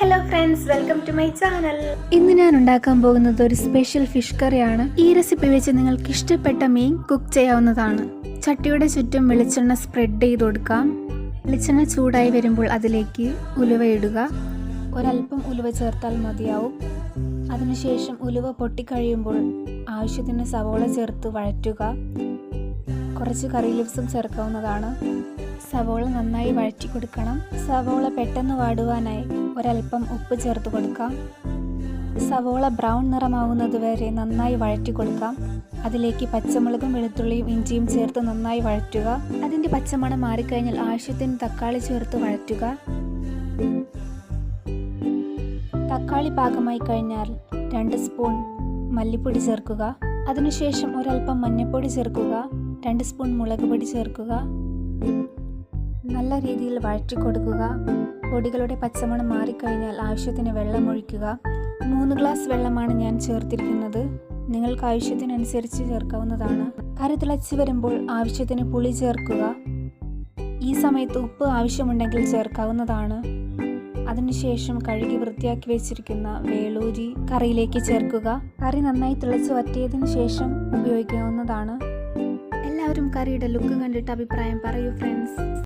Hello friends, welcome to my channel. ഇന്ന് ഞാൻ ഉണ്ടാക്കാൻ പോകുന്നത് ഒരു സ്പെഷ്യൽ ഫിഷ് കറിയാണ്. ഈ റെസിപ്പി വെച്ച് നിങ്ങൾക്ക് ഇഷ്ടപ്പെട്ട മീൻ കുക്ക് ചെയ്യാവുന്നതാണ്. ചട്ടിയുടെ ചുറ്റും വെളിച്ചെണ്ണ സ്പ്രെഡ് ചെയ്ത് കൊടുക്കാം. വെളിച്ചെണ്ണ ചൂടായി വരുമ്പോൾ അതിലേക്ക് ഉലുവ ഇടുക. ഒരല്പം ഉലുവ ചേർത്താൽ മതിയാവും. അതിനുശേഷം ഉലുവ പൊട്ടിക്കഴിയുമ്പോൾ ആവശ്യത്തിന് സവോള ചേർത്ത് വഴറ്റുക. കുറച്ച് കറി ലീവ്സും ചേർക്കാവുന്നതാണ്. സവോള നന്നായി വഴറ്റി കൊടുക്കണം. സവോള പെട്ടെന്ന് വാടുവാനായി ഒരൽപ്പം ഉപ്പ് ചേർത്ത് കൊടുക്കാം. സവോള ബ്രൗൺ നിറമാവുന്നത് വരെ നന്നായി വഴറ്റി കൊടുക്കാം. അതിലേക്ക് പച്ചമുളകും വെളുത്തുള്ളിയും ഇഞ്ചിയും ചേർത്ത് നന്നായി വഴറ്റുക. അതിൻ്റെ പച്ചമണം മാറിക്കഴിഞ്ഞാൽ ആവശ്യത്തിന് തക്കാളി ചേർത്ത് വഴറ്റുക. തക്കാളി പാകമായി കഴിഞ്ഞാൽ 2 സ്പൂൺ മല്ലിപ്പൊടി ചേർക്കുക. അതിനുശേഷം ഒരൽപ്പം മഞ്ഞൾപ്പൊടി ചേർക്കുക. 2 സ്പൂൺ മുളക് പൊടി ചേർക്കുക. നല്ല രീതിയിൽ വഴറ്റി കൊടുക്കുക. പൊടികളുടെ പച്ചമണം മാറിക്കഴിഞ്ഞാൽ ആവശ്യത്തിന് വെള്ളം ഒഴിക്കുക. 3 ഗ്ലാസ് വെള്ളമാണ് ഞാൻ ചേർത്തിരിക്കുന്നത്. നിങ്ങൾക്ക് ആവശ്യത്തിനനുസരിച്ച് ചേർക്കാവുന്നതാണ്. കറി തിളച്ച് വരുമ്പോൾ ആവശ്യത്തിന് പുളി ചേർക്കുക. ഈ സമയത്ത് ഉപ്പ് ആവശ്യമുണ്ടെങ്കിൽ ചേർക്കാവുന്നതാണ്. അതിനുശേഷം കഴുകി വൃത്തിയാക്കി വെച്ചിരിക്കുന്ന വേളൂരി കറിയിലേക്ക് ചേർക്കുക. കറി നന്നായി തിളച്ച് വറ്റിയതിനു ശേഷം ഉപയോഗിക്കാവുന്നതാണ്. എല്ലാവരും കറിയുടെ ലുക്ക് കണ്ടിട്ട് അഭിപ്രായം പറയൂ ഫ്രണ്ട്സ്.